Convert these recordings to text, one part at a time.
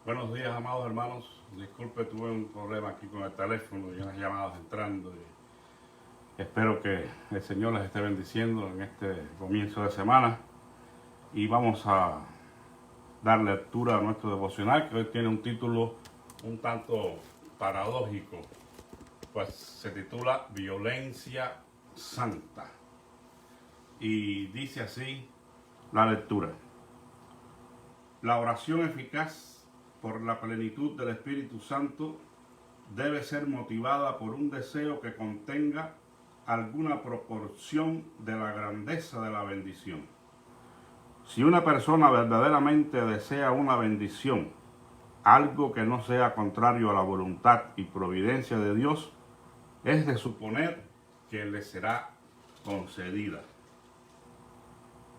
Buenos días, amados hermanos. Disculpe, tuve un problema aquí con el teléfono y unas llamadas entrando. Espero que el Señor les esté bendiciendo en este comienzo de semana. Y vamos a dar lectura a nuestro devocional, que hoy tiene un título un tanto paradójico. Pues se titula Violencia Santa. Y dice así la lectura. La oración eficaz por la plenitud del Espíritu Santo debe ser motivada por un deseo que contenga alguna proporción de la grandeza de la bendición. Si una persona verdaderamente desea una bendición, algo que no sea contrario a la voluntad y providencia de Dios, es de suponer que le será concedida.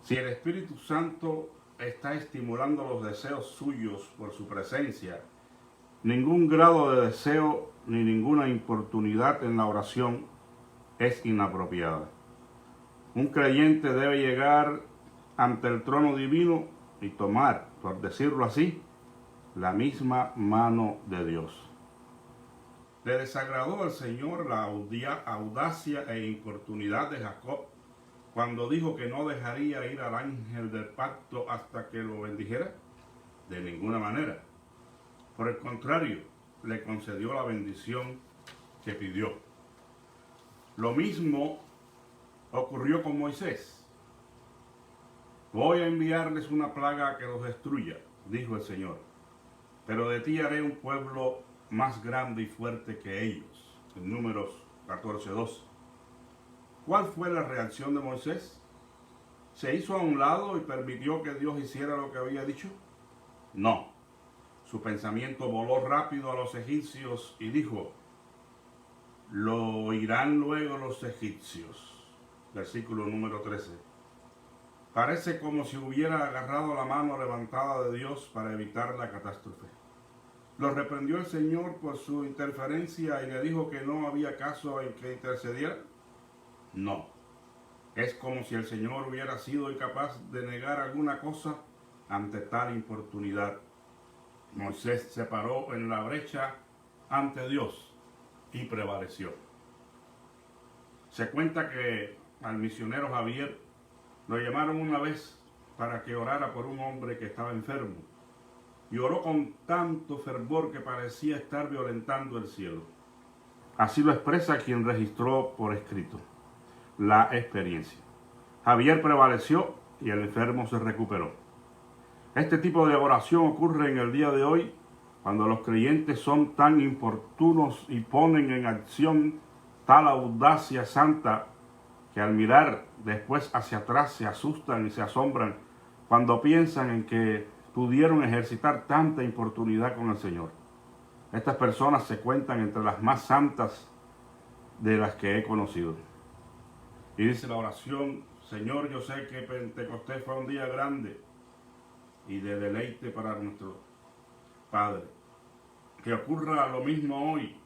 Si el Espíritu Santo está estimulando los deseos suyos por su presencia, ningún grado de deseo ni ninguna importunidad en la oración es inapropiada. Un creyente debe llegar ante el trono divino y tomar, por decirlo así, la misma mano de Dios. Le desagradó al Señor la audacia e importunidad de Jacob cuando dijo que no dejaría ir al ángel del pacto hasta que lo bendijera. De ninguna manera. Por el contrario, le concedió la bendición que pidió. Lo mismo ocurrió con Moisés. Voy a enviarles una plaga que los destruya, dijo el Señor, pero de ti haré un pueblo más grande y fuerte que ellos. En Números 14:2. ¿Cuál fue la reacción de Moisés? ¿Se hizo a un lado y permitió que Dios hiciera lo que había dicho? No. Su pensamiento voló rápido a los egipcios y dijo: lo oirán luego los egipcios. Versículo número 13. Parece como si hubiera agarrado la mano levantada de Dios para evitar la catástrofe. Lo reprendió el Señor por su interferencia y le dijo que no había caso en que intercediera. No. Es como si el Señor hubiera sido incapaz de negar alguna cosa ante tal importunidad. Moisés se paró en la brecha ante Dios y prevaleció. Se cuenta que al misionero Javier lo llamaron una vez para que orara por un hombre que estaba enfermo, y oró con tanto fervor que parecía estar violentando el cielo. Así lo expresa quien registró por escrito la experiencia. Javier prevaleció y el enfermo se recuperó. Este tipo de oración ocurre en el día de hoy cuando los creyentes son tan importunos y ponen en acción tal audacia santa que al mirar después hacia atrás se asustan y se asombran cuando piensan en que pudieron ejercitar tanta importunidad con el Señor. Estas personas se cuentan entre las más santas de las que he conocido. Y dice la oración: Señor, yo sé que Pentecostés fue un día grande y de deleite para nuestro Padre. Que ocurra lo mismo hoy,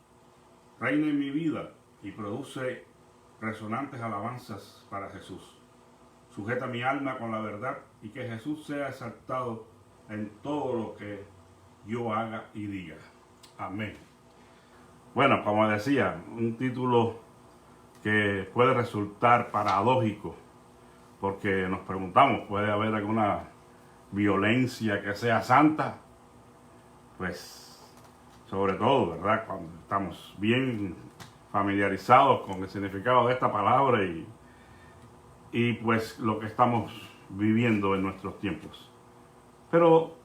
reina en mi vida y produce resonantes alabanzas para Jesús. Sujeta mi alma con la verdad y que Jesús sea exaltado en todo lo que yo haga y diga. Amén. Bueno, como decía, un título que puede resultar paradójico, porque nos preguntamos, ¿puede haber alguna violencia que sea santa? Pues, sobre todo, ¿verdad? Cuando estamos bien familiarizados con el significado de esta palabra y pues lo que estamos viviendo en nuestros tiempos. Pero,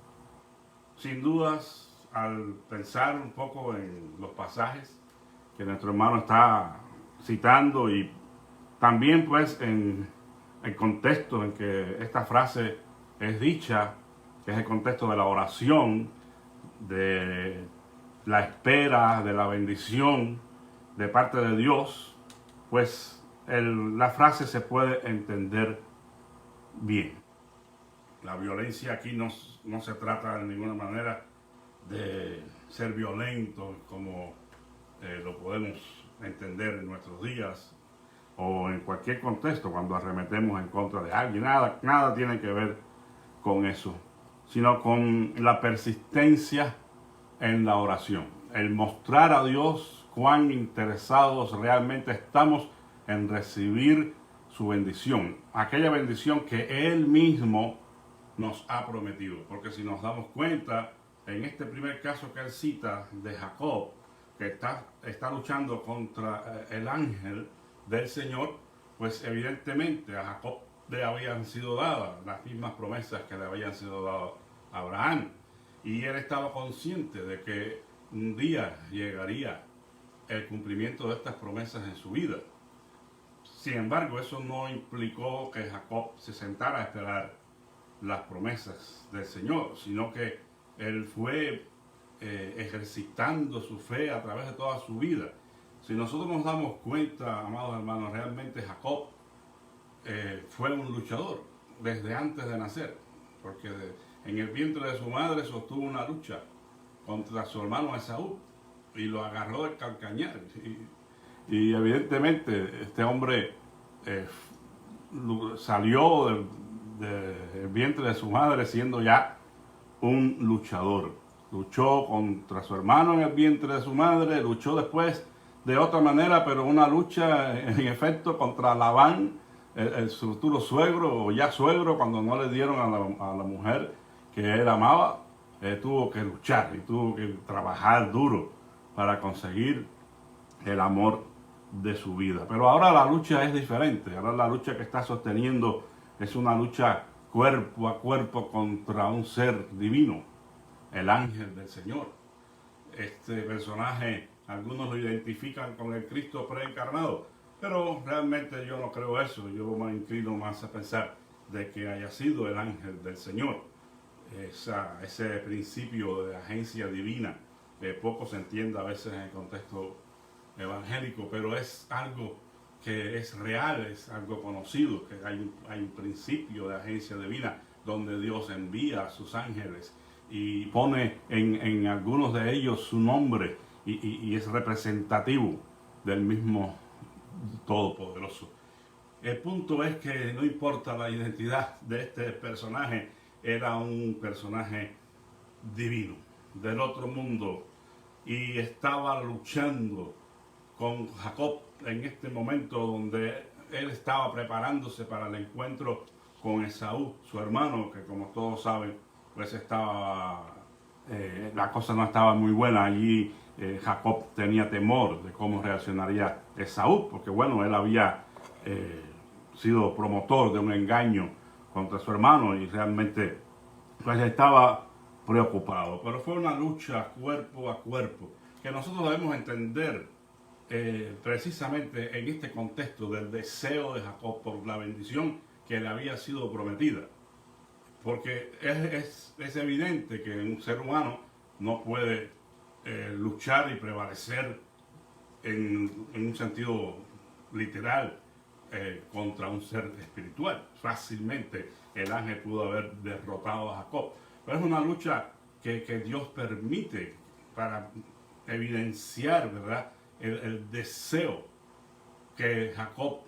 sin dudas, al pensar un poco en los pasajes que nuestro hermano está citando y también pues en el contexto en que esta frase es dicha, que es el contexto de la oración, de la espera, de la bendición de parte de Dios, pues la frase se puede entender bien. La violencia aquí no se trata de ninguna manera de ser violento como lo podemos entender en nuestros días o en cualquier contexto cuando arremetemos en contra de alguien. Nada tiene que ver con eso, sino con la persistencia en la oración. El mostrar a Dios cuán interesados realmente estamos en recibir su bendición. Aquella bendición que Él mismo nos ha prometido. Porque si nos damos cuenta, en este primer caso que él cita de Jacob, que está luchando contra el ángel del Señor, pues evidentemente a Jacob le habían sido dadas las mismas promesas que le habían sido dadas a Abraham. Y él estaba consciente de que un día llegaría el cumplimiento de estas promesas en su vida. Sin embargo, eso no implicó que Jacob se sentara a esperar las promesas del Señor, sino que él fue ejercitando su fe a través de toda su vida. Si nosotros nos damos cuenta, amados hermanos, realmente Jacob fue un luchador desde antes de nacer, porque en el vientre de su madre sostuvo una lucha contra su hermano Esaú y lo agarró del calcañar. Y evidentemente este hombre salió del vientre de su madre siendo ya un luchador. Luchó contra su hermano en el vientre de su madre, luchó después de otra manera, pero una lucha en efecto contra Labán, el futuro suegro o ya suegro, cuando no le dieron a la mujer que él amaba. Tuvo que luchar y tuvo que trabajar duro para conseguir el amor de su vida. Pero ahora la lucha es diferente. Ahora la lucha que está sosteniendo es una lucha cuerpo a cuerpo contra un ser divino, el ángel del Señor. Este personaje, algunos lo identifican con el Cristo preencarnado, pero realmente yo no creo eso. Yo me inclino más a pensar de que haya sido el ángel del Señor. Ese principio de agencia divina, poco se entiende a veces en el contexto evangélico, pero es algo que es real, es algo conocido, que hay un principio de agencia divina donde Dios envía a sus ángeles y pone en algunos de ellos su nombre y es representativo del mismo Todopoderoso. El punto es que no importa la identidad de este personaje, era un personaje divino, del otro mundo, y estaba luchando con Jacob en este momento donde él estaba preparándose para el encuentro con Esaú, su hermano, que como todos saben, pues la cosa no estaba muy buena. Allí Jacob tenía temor de cómo reaccionaría Esaú, porque bueno, él había sido promotor de un engaño contra su hermano y realmente pues estaba preocupado. Pero fue una lucha cuerpo a cuerpo que nosotros debemos entender precisamente en este contexto del deseo de Jacob por la bendición que le había sido prometida. Porque es evidente que un ser humano no puede luchar y prevalecer en un sentido literal contra un ser espiritual. Fácilmente el ángel pudo haber derrotado a Jacob. Pero es una lucha que Dios permite para evidenciar, ¿verdad?, el deseo que Jacob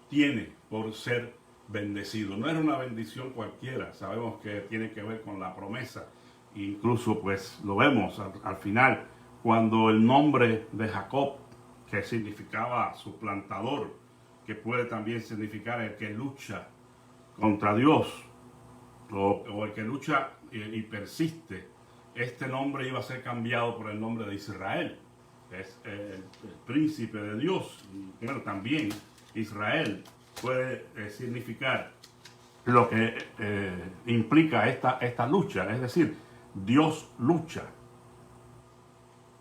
tiene por ser bendecido. No era una bendición cualquiera, sabemos que tiene que ver con la promesa. Incluso pues lo vemos al final, cuando el nombre de Jacob, que significaba suplantador, que puede también significar el que lucha contra Dios, o el que lucha y persiste, este nombre iba a ser cambiado por el nombre de Israel. Es el príncipe de Dios. Y bueno, también Israel puede significar lo que implica esta lucha, es decir, Dios lucha,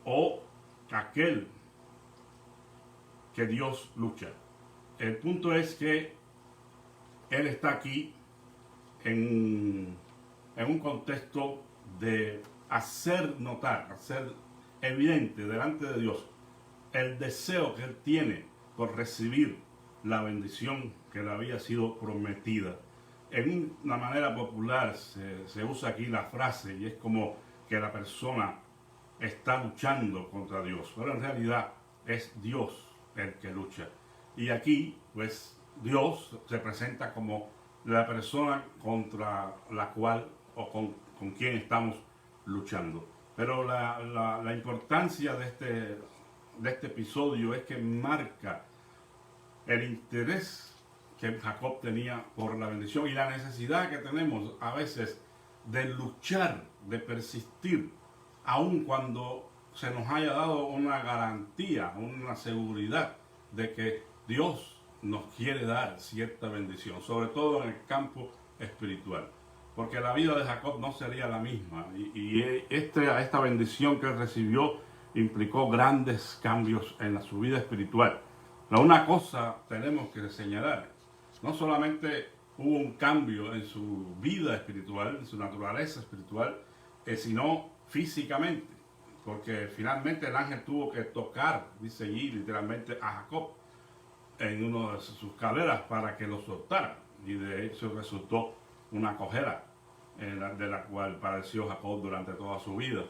o aquel que Dios lucha. El punto es que Él está aquí en un contexto de hacer notar, hacer evidente delante de Dios el deseo que él tiene por recibir la bendición que le había sido prometida. En una manera popular se usa aquí la frase y es como que la persona está luchando contra Dios, pero en realidad es Dios el que lucha. Y aquí pues Dios se presenta como la persona contra la cual o con quien estamos luchando. Pero la importancia de este episodio es que marca el interés que Jacob tenía por la bendición y la necesidad que tenemos a veces de luchar, de persistir, aun cuando se nos haya dado una garantía, una seguridad de que Dios nos quiere dar cierta bendición, sobre todo en el campo espiritual. Porque la vida de Jacob no sería la misma y esta bendición que él recibió implicó grandes cambios en su vida espiritual. Pero una cosa tenemos que señalar, no solamente hubo un cambio en su vida espiritual, en su naturaleza espiritual, sino físicamente, porque finalmente el ángel tuvo que tocar, dice allí literalmente, a Jacob en una de sus caderas para que lo soltara, y de hecho resultó una cojera de la cual padeció Jacob durante toda su vida,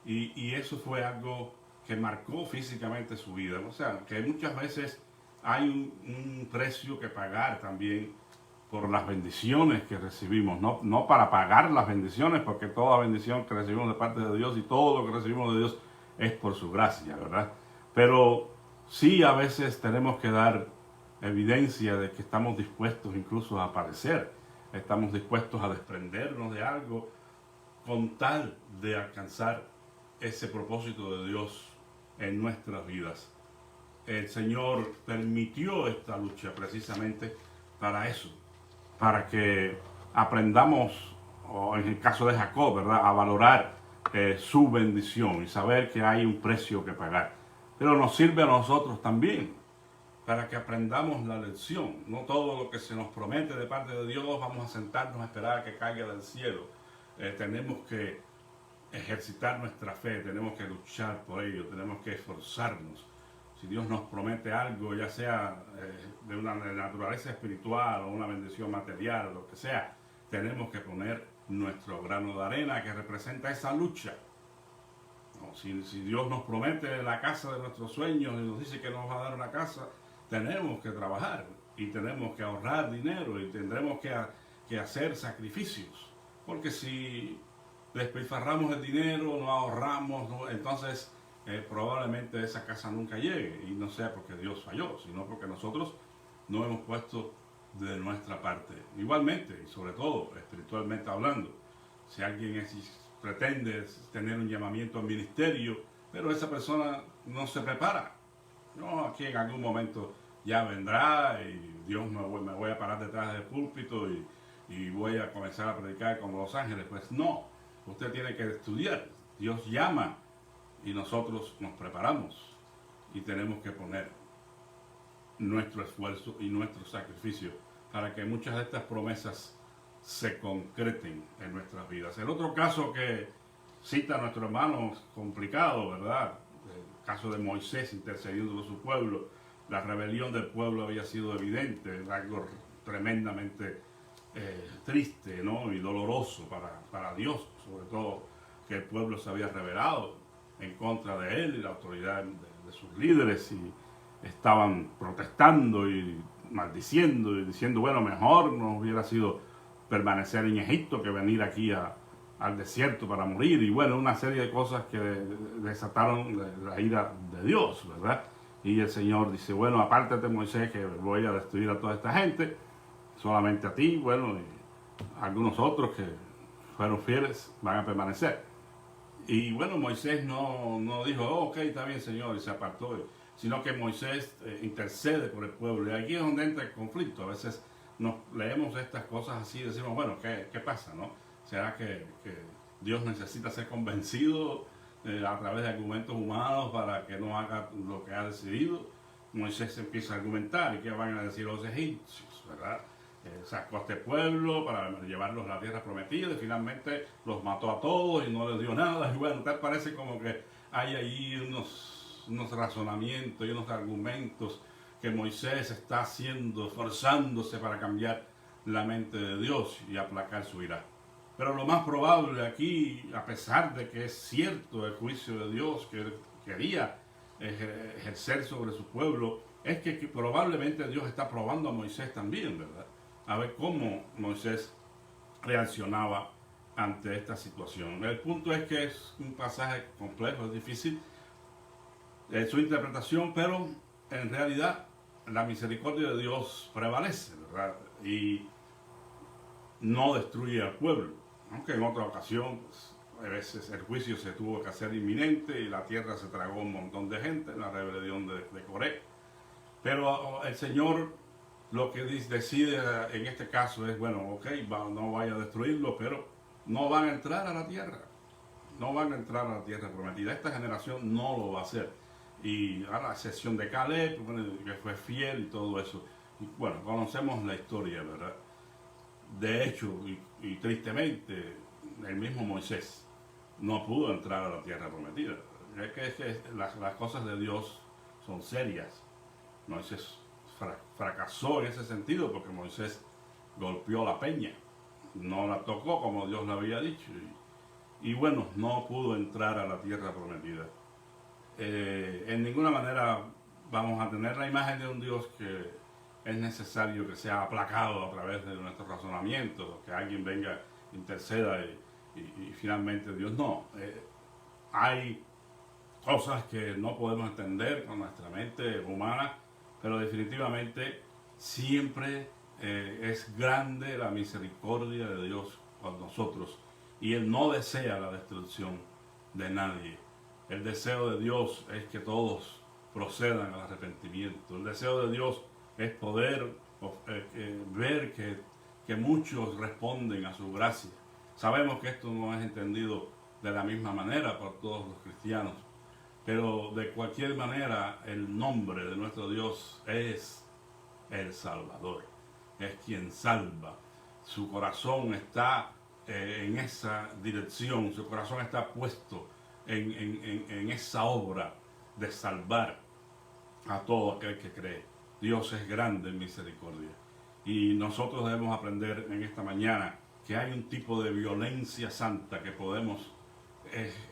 y eso fue algo que marcó físicamente su vida. O sea, que muchas veces hay un precio que pagar también por las bendiciones que recibimos, no para pagar las bendiciones, porque toda bendición que recibimos de parte de Dios y todo lo que recibimos de Dios es por su gracia, ¿verdad? Pero sí, a veces tenemos que dar evidencia de que estamos dispuestos incluso a padecer, estamos dispuestos a desprendernos de algo con tal de alcanzar ese propósito de Dios en nuestras vidas. El Señor permitió esta lucha precisamente para eso, para que aprendamos, o en el caso de Jacob, ¿verdad?, a valorar su bendición y saber que hay un precio que pagar. Pero nos sirve a nosotros también para que aprendamos la lección. No todo lo que se nos promete de parte de Dios vamos a sentarnos a esperar a que caiga del cielo. Tenemos que ejercitar nuestra fe, tenemos que luchar por ello, tenemos que esforzarnos. Si Dios nos promete algo, ya sea de una naturaleza espiritual o una bendición material, lo que sea, tenemos que poner nuestro grano de arena que representa esa lucha. No, si Dios nos promete la casa de nuestros sueños y nos dice que nos va a dar una casa, tenemos que trabajar y tenemos que ahorrar dinero y tendremos que hacer sacrificios. Porque si despilfarramos el dinero, no ahorramos, entonces probablemente esa casa nunca llegue, y no sea porque Dios falló, sino porque nosotros no hemos puesto de nuestra parte. Igualmente, y sobre todo espiritualmente hablando, si alguien pretende tener un llamamiento al ministerio, pero esa persona no se prepara, no, aquí en algún momento ya vendrá y Dios me voy a parar detrás del púlpito y voy a comenzar a predicar como los ángeles. Pues no, usted tiene que estudiar. Dios llama y nosotros nos preparamos y tenemos que poner nuestro esfuerzo y nuestro sacrificio para que muchas de estas promesas se concreten en nuestras vidas. El otro caso que cita nuestro hermano complicado, ¿verdad?, el caso de Moisés intercediendo por su pueblo. La rebelión del pueblo había sido evidente, algo tremendamente triste, ¿no?, y doloroso para Dios, sobre todo que el pueblo se había rebelado en contra de él y la autoridad de sus líderes, y estaban protestando y maldiciendo y diciendo, bueno, mejor nos hubiera sido permanecer en Egipto que venir aquí al desierto para morir, y bueno, una serie de cosas que desataron la ira de Dios, ¿verdad? Y el Señor dice, bueno, apártate, Moisés, que voy a destruir a toda esta gente, solamente a ti, bueno, y algunos otros que fueron fieles van a permanecer. Y bueno, Moisés no dijo, oh, ok, está bien, Señor, y se apartó, sino que Moisés intercede por el pueblo. Y aquí es donde entra el conflicto. A veces nos leemos estas cosas así y decimos, bueno, ¿qué pasa, no? ¿Será que Dios necesita ser convencido a través de argumentos humanos para que no haga lo que ha decidido? Moisés empieza a argumentar, ¿y qué van a decir los egipcios, verdad? Sacó a este pueblo para llevarlos a la tierra prometida y finalmente los mató a todos y no les dio nada. Y bueno, tal parece como que hay ahí unos razonamientos y unos argumentos que Moisés está haciendo, esforzándose para cambiar la mente de Dios y aplacar su ira. Pero lo más probable aquí, a pesar de que es cierto el juicio de Dios que él quería ejercer sobre su pueblo, es que probablemente Dios está probando a Moisés también, ¿verdad? A ver cómo Moisés reaccionaba ante esta situación. El punto es que es un pasaje complejo, es difícil su interpretación, pero en realidad la misericordia de Dios prevalece, ¿verdad? Y no destruye al pueblo, aunque en otra ocasión pues, a veces el juicio se tuvo que hacer inminente y la tierra se tragó un montón de gente en la rebelión de Coré. Pero el Señor lo que decide en este caso es, bueno, ok, no vaya a destruirlo, pero no van a entrar a la tierra. No van a entrar a la tierra prometida. Esta generación no lo va a hacer. Y a la excepción de Caleb, que fue fiel y todo eso. Y, bueno, conocemos la historia, ¿verdad? De hecho, y tristemente, el mismo Moisés no pudo entrar a la tierra prometida. Es que las cosas de Dios son serias. Moisés fracasó en ese sentido porque Moisés golpeó la peña, no la tocó como Dios le había dicho y bueno, no pudo entrar a la tierra prometida. En ninguna manera vamos a tener la imagen de un Dios que es necesario que sea aplacado a través de nuestros razonamientos, que alguien venga, interceda y finalmente Dios no. Hay cosas que no podemos entender con nuestra mente humana, pero definitivamente siempre es grande la misericordia de Dios con nosotros y Él no desea la destrucción de nadie. El deseo de Dios es que todos procedan al arrepentimiento. El deseo de Dios es poder ver que muchos responden a su gracia. Sabemos que esto no es entendido de la misma manera por todos los cristianos, pero de cualquier manera el nombre de nuestro Dios es el Salvador, es quien salva. Su corazón está en esa dirección, su corazón está puesto en esa obra de salvar a todo aquel que cree. Dios es grande en misericordia. Y nosotros debemos aprender en esta mañana que hay un tipo de violencia santa que podemos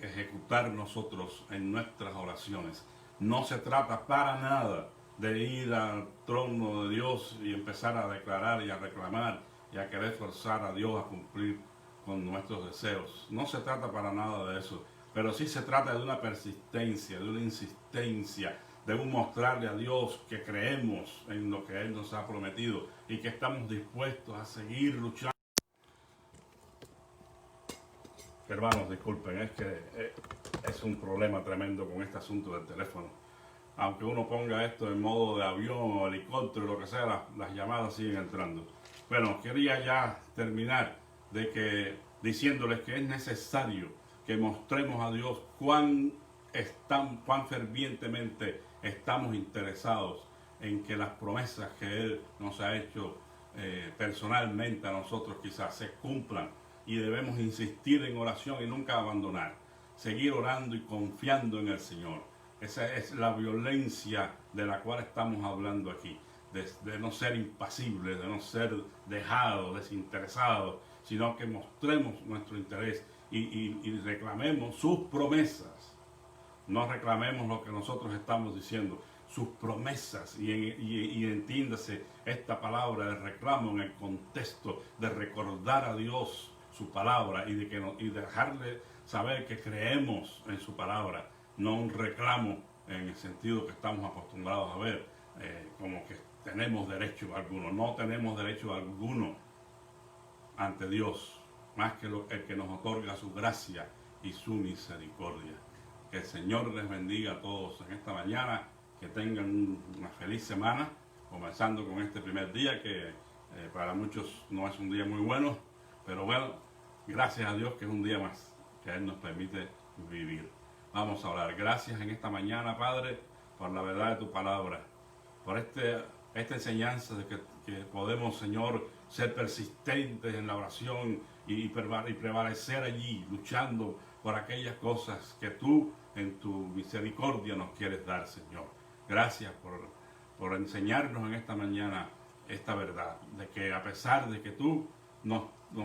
ejecutar nosotros en nuestras oraciones. No se trata para nada de ir al trono de Dios y empezar a declarar y a reclamar y a querer forzar a Dios a cumplir con nuestros deseos. No se trata para nada de eso, pero sí se trata de una persistencia, de una insistencia, de un mostrarle a Dios que creemos en lo que Él nos ha prometido y que estamos dispuestos a seguir luchando. Hermanos, disculpen, es que es un problema tremendo con este asunto del teléfono. Aunque uno ponga esto en modo de avión o helicóptero, lo que sea, las llamadas siguen entrando. Bueno, quería ya terminar diciéndoles que es necesario que mostremos a Dios cuán fervientemente estamos interesados en que las promesas que Él nos ha hecho personalmente a nosotros quizás se cumplan. Y debemos insistir en oración y nunca abandonar. Seguir orando y confiando en el Señor. Esa es la violencia de la cual estamos hablando aquí. De no ser impasibles, de no ser dejados, desinteresados, sino que mostremos nuestro interés y reclamemos sus promesas. No reclamemos lo que nosotros estamos diciendo, sus promesas y entiéndase esta palabra de reclamo en el contexto de recordar a Dios su palabra y dejarle saber que creemos en su palabra, no un reclamo en el sentido que estamos acostumbrados a ver, como que tenemos derecho alguno. No tenemos derecho alguno ante Dios, más que el que nos otorga su gracia y su misericordia. Que el Señor les bendiga a todos en esta mañana, que tengan una feliz semana, comenzando con este primer día que para muchos no es un día muy bueno, pero bueno, gracias a Dios que es un día más que Él nos permite vivir. Vamos a orar. Gracias en esta mañana, Padre, por la verdad de tu palabra, por esta enseñanza de que podemos, Señor, ser persistentes en la oración y prevalecer allí, luchando por aquellas cosas que tú en tu misericordia nos quieres dar, Señor. Gracias por enseñarnos en esta mañana esta verdad, de que a pesar de que tú nos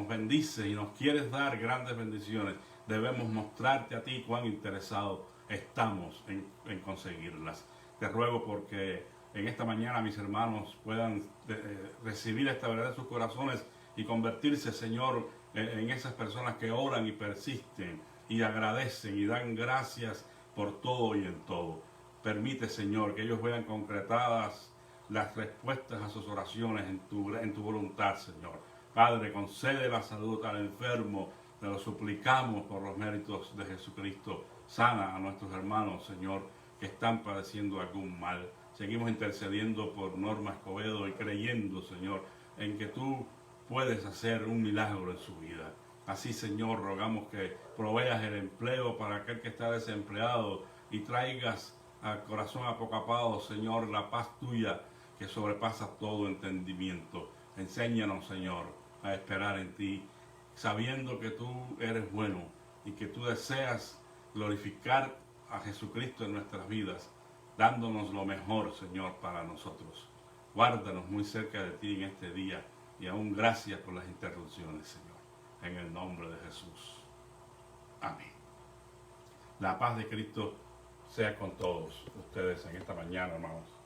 bendices y nos quieres dar grandes bendiciones, debemos mostrarte a ti cuán interesados estamos en conseguirlas. Te ruego porque en esta mañana mis hermanos puedan recibir esta verdad en sus corazones y convertirse, Señor, en esas personas que oran y persisten y agradecen y dan gracias por todo y en todo. Permite, Señor, que ellos vean concretadas las respuestas a sus oraciones en tu voluntad, Señor. Padre, concede la salud al enfermo, te lo suplicamos por los méritos de Jesucristo. Sana a nuestros hermanos, Señor, que están padeciendo algún mal. Seguimos intercediendo por Norma Escobedo y creyendo, Señor, en que tú puedes hacer un milagro en su vida. Así, Señor, rogamos que proveas el empleo para aquel que está desempleado y traigas al corazón apocapado, Señor, la paz tuya que sobrepasa todo entendimiento. Enséñanos, Señor, a esperar en ti, sabiendo que tú eres bueno y que tú deseas glorificar a Jesucristo en nuestras vidas, dándonos lo mejor, Señor, para nosotros. Guárdanos muy cerca de ti en este día y aún gracias por las interrupciones, Señor. En el nombre de Jesús. Amén. La paz de Cristo sea con todos ustedes en esta mañana, hermanos.